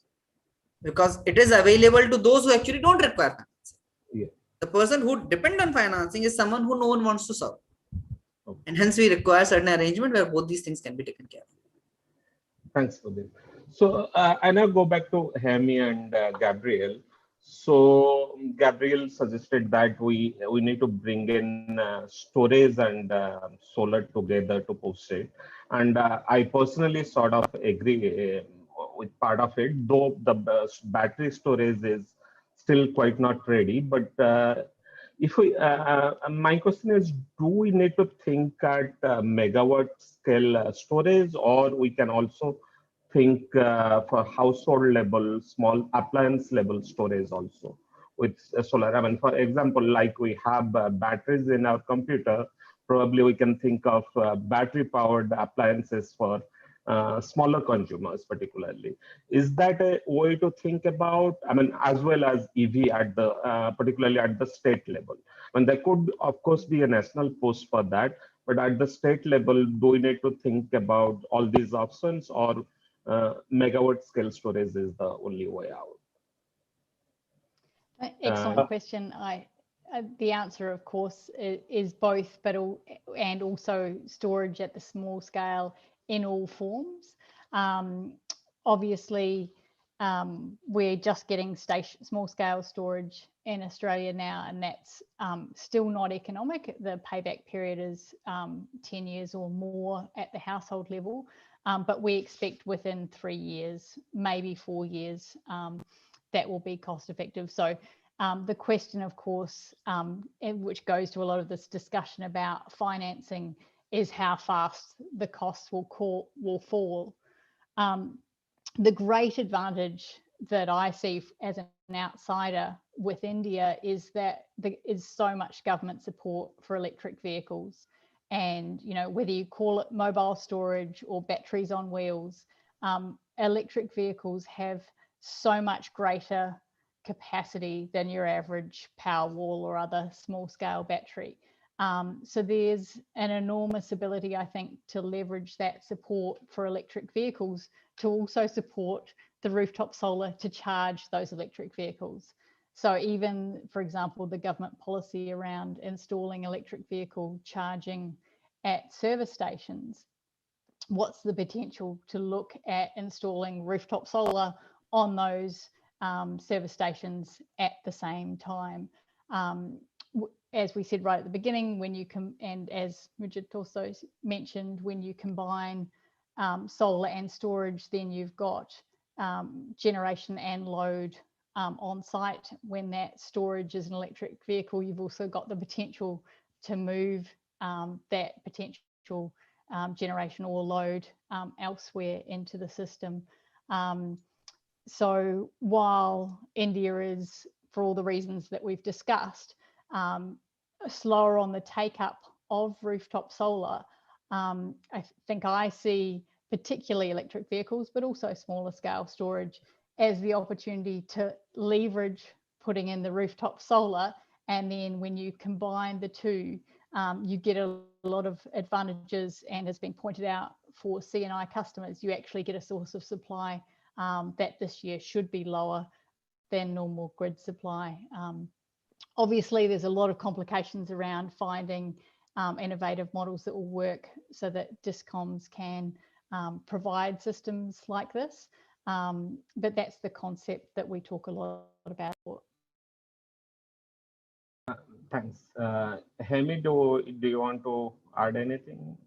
because it is available to those who actually don't require financing. Yeah. The person who depend on financing is someone who no one wants to serve. Okay. And hence we require certain arrangement where both these things can be taken care of. Thanks for this. So I now go back to Hemi and Gabriel. So Gabriel suggested that we need to bring in storage and solar together to post it, and I personally sort of agree with part of it. Though the battery storage is still quite not ready, but if we, my question is, do we need to think at megawatt scale storage, or we can also think for household level, small appliance level storage also with solar? I mean, for example, like we have batteries in our computer, probably we can think of battery powered appliances for smaller consumers particularly. Is that a way to think about, I mean, as well as EV at the, particularly at the state level? And there could, of course, be a national push for that, but at the state level, do we need to think about all these options, or megawatt scale storage is the only way out? Excellent question. The answer, of course, is both, but and also storage at the small scale in all forms. Obviously, we're just getting small scale storage in Australia now, and that's still not economic. The payback period is 10 years or more at the household level, but we expect within 3 years, maybe 4 years, that will be cost effective. So the question, of course, which goes to a lot of this discussion about financing, is how fast the costs will fall. The great advantage that I see as an outsider with India is that there is so much government support for electric vehicles. And, you know, whether you call it mobile storage or batteries on wheels, electric vehicles have so much greater capacity than your average Powerwall or other small scale battery. So there's an enormous ability, I think, to leverage that support for electric vehicles to also support the rooftop solar to charge those electric vehicles. So even, for example, the government policy around installing electric vehicle charging at service stations, what's the potential to look at installing rooftop solar on those service stations at the same time? As we said right at the beginning, when you and as Mujit also mentioned, when you combine solar and storage, then you've got generation and load on site. When that storage is an electric vehicle, you've also got the potential to move that potential generation or load elsewhere into the system. So while India is, for all the reasons that we've discussed, slower on the take up of rooftop solar, I think I see particularly electric vehicles, but also smaller scale storage as the opportunity to leverage putting in the rooftop solar. And then when you combine the two, you get a lot of advantages, and has been pointed out for C&I customers, you actually get a source of supply that this year should be lower than normal grid supply. Obviously, there's a lot of complications around finding innovative models that will work so that discoms can provide systems like this. But that's the concept that we talk a lot about. Thanks. Hemi, do you want to add anything?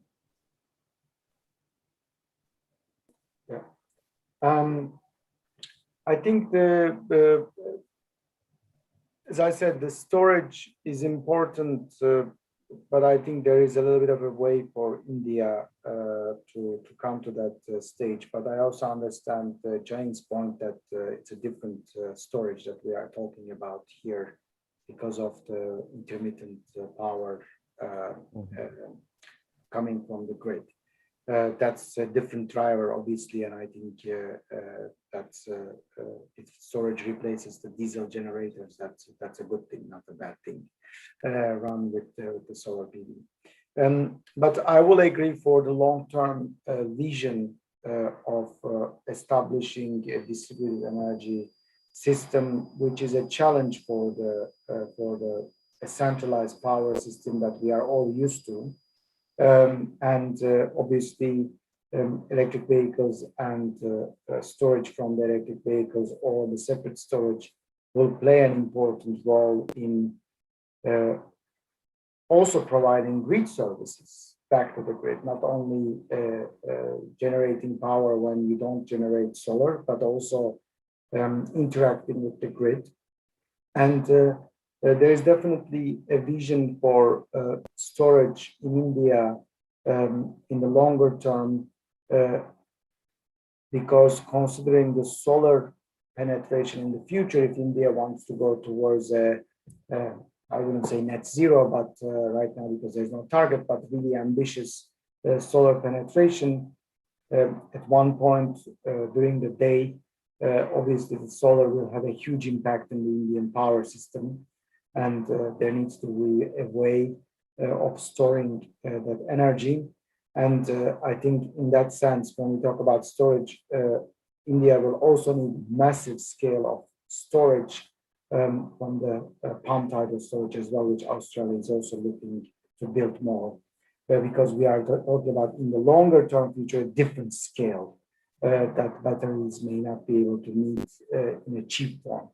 Yeah. I think as I said, the storage is important, but I think there is a little bit of a way for India to come to that stage. But I also understand Jane's point that it's a different storage that we are talking about here because of the intermittent power coming from the grid. That's a different driver, obviously, and I think that's if storage replaces the diesel generators, that's a good thing, not a bad thing. Run with the solar PV. But I will agree for the long-term vision of establishing a distributed energy system, which is a challenge for the centralized power system that we are all used to. Obviously, electric vehicles and storage from the electric vehicles or the separate storage will play an important role in also providing grid services back to the grid, not only generating power when you don't generate solar, but also interacting with the grid. And there is definitely a vision for storage in India in the longer term, because considering the solar penetration in the future, if India wants to go towards I wouldn't say net zero, but right now because there's no target, but really ambitious solar penetration, at one point during the day, obviously the solar will have a huge impact in the Indian power system. And there needs to be a way of storing that energy. And I think in that sense, when we talk about storage, India will also need massive scale of storage from the pump tidal storage as well, which Australia is also looking to build more. Because we are talking about in the longer term future, a different scale that batteries may not be able to meet in a cheap form.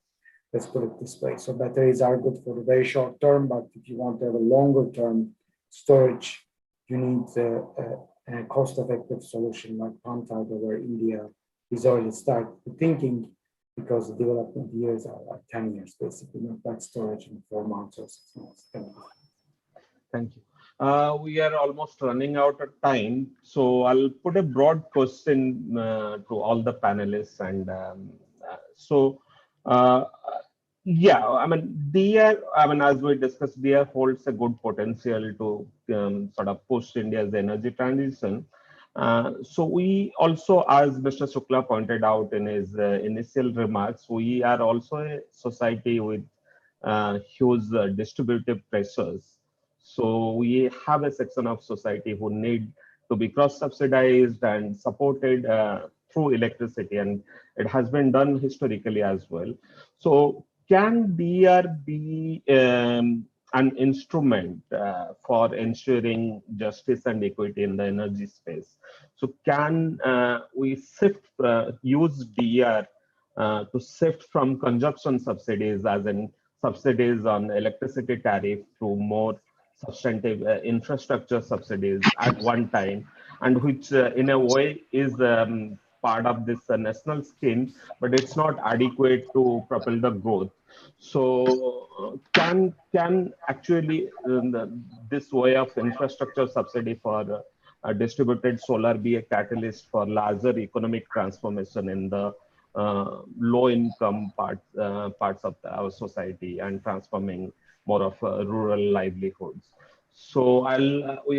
Let's put it this way. So batteries are good for the very short term, but if you want to have a longer term storage, you need a cost-effective solution like pumped hydro, where India is already started thinking, because the development years are like 10 years, basically, not that storage in 4 months or 6 months. Thank you. We are almost running out of time, so I'll put a broad question to all the panelists. And yeah, I mean, as we discussed, DR holds a good potential to sort of push India's energy transition. So we also, as Mr. Shukla pointed out in his initial remarks, we are also a society with huge distributive pressures. So we have a section of society who need to be cross-subsidized and supported through electricity, and it has been done historically as well. So can DR be an instrument for ensuring justice and equity in the energy space? So can we use DR to shift from consumption subsidies, as in subsidies on electricity tariff, to more substantive infrastructure subsidies at one time, and which in a way is part of this national scheme, but it's not adequate to propel the growth. So can actually this way of infrastructure subsidy for distributed solar be a catalyst for larger economic transformation in the low-income parts of our society, and transforming more of rural livelihoods? So we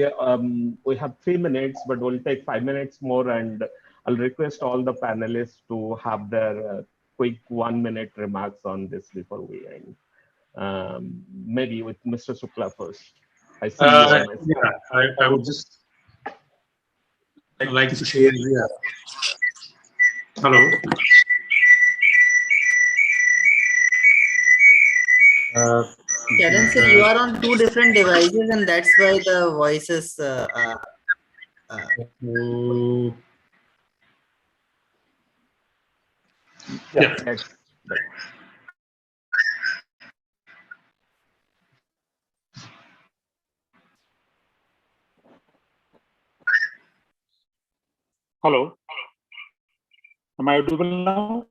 have 3 minutes, but we'll take 5 minutes more, and I'll request all the panelists to have their quick 1-minute remarks on this before we end. Maybe with Mr. Shukla first. I see you on my screen. Yeah, I would just like to share here. Hello. Karan sir, you are on 2 different devices, and that's why the voices. Yeah. Hello. Am I audible now?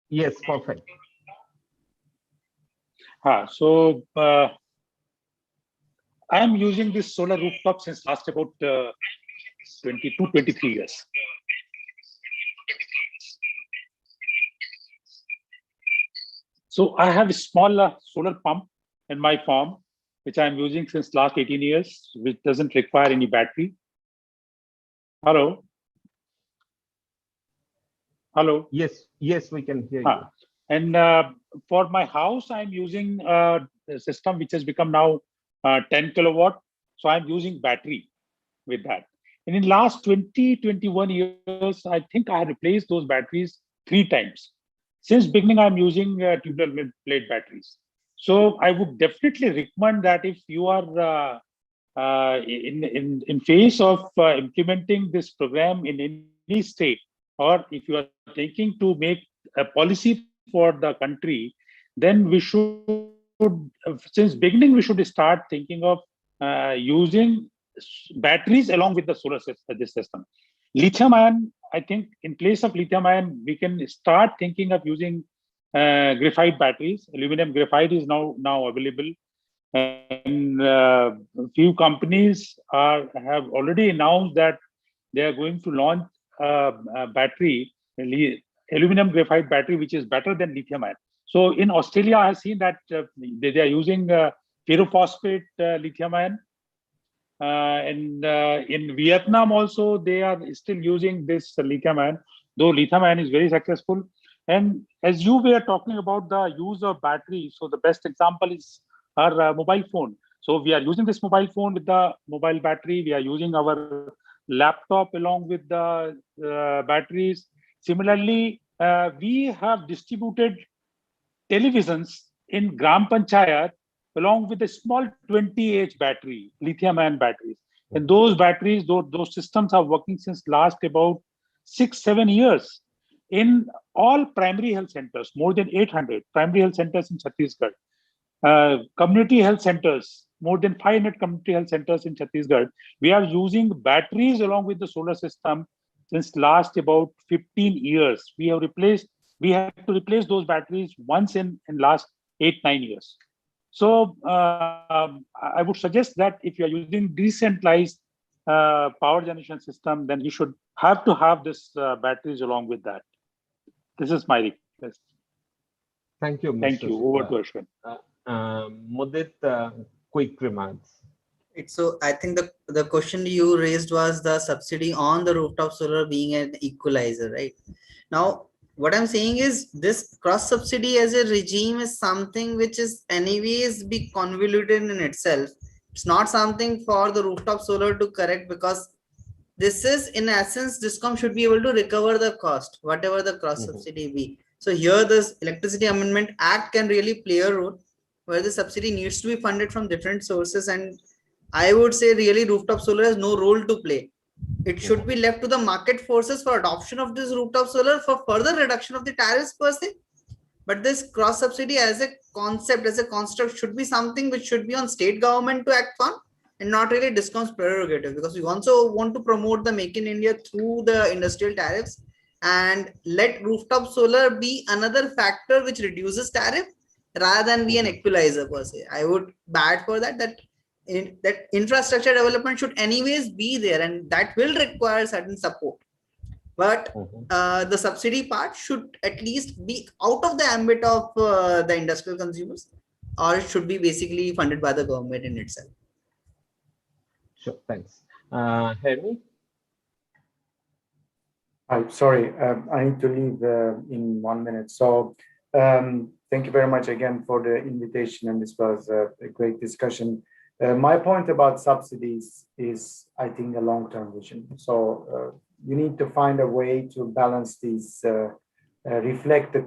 Yes, perfect. So I am using this solar rooftop since last about 22, 23 years. So I have a small solar pump in my farm, which I am using since last 18 years, which doesn't require any battery. Hello. Hello. Yes, we can hear you. And for my house, I'm using a system which has become now 10 kilowatt. So I'm using battery with that. And in last 20, 21 years, I think I have replaced those batteries 3 times. Since beginning, I'm using tubular plate batteries. So I would definitely recommend that if you are in face of implementing this program in any state, or if you are thinking to make a policy for the country, then we should, since beginning, we should start thinking of using batteries along with the solar system. Lithium ion, I think in place of lithium ion, we can start thinking of using graphite batteries. Aluminum graphite is now available. And few companies have already announced that they are going to launch a battery, aluminum graphite battery, which is better than lithium ion. So in Australia, I have seen that they are using ferrophosphate lithium ion. And in Vietnam also, they are still using this lithium ion, though lithium ion is very successful. And as you were talking about the use of battery, so the best example is our mobile phone. So we are using this mobile phone with the mobile battery. We are using our laptop along with the batteries. Similarly, we have distributed televisions in Gram Panchayat along with a small 20Ah battery, lithium ion batteries. And those batteries, those systems are working since last about 6-7 years in all primary health centers, more than 800 primary health centers in Chhattisgarh, community health centers, more than 500 community health centers in Chhattisgarh. We are using batteries along with the solar system since last about 15 years. We have to replace those batteries once in last 8-9 years. So I would suggest that if you are using decentralized power generation system, then you should have to have this batteries along with that. This is my request. Thank you, Mr. Thank you. Over to Shukla. Ashwin. Mudit, quick remarks. So I think the question you raised was the subsidy on the rooftop solar being an equalizer, right? Now, what I'm saying is this cross subsidy as a regime is something which is anyways be convoluted in itself. It's not something for the rooftop solar to correct, because this is in essence, DISCOM should be able to recover the cost, whatever the cross subsidy be. So here this Electricity Amendment Act can really play a role where the subsidy needs to be funded from different sources, and I would say really rooftop solar has no role to play. It should be left to the market forces for adoption of this rooftop solar for further reduction of the tariffs per se. But this cross subsidy as a concept, as a construct, should be something which should be on state government to act on, and not really DISCOM's prerogative, because we also want to promote the Make in India through the industrial tariffs, and let rooftop solar be another factor which reduces tariff rather than be an equalizer per se. I would bat for that, that infrastructure development should anyways be there, and that will require certain support. But the subsidy part should at least be out of the ambit of the industrial consumers, or it should be basically funded by the government in itself. Sure, thanks. Hermy? I'm sorry, I need to leave in 1 minute. So thank you very much again for the invitation, and this was a great discussion. My point about subsidies is, I think, a long-term vision. So you need to find a way to balance these, reflect the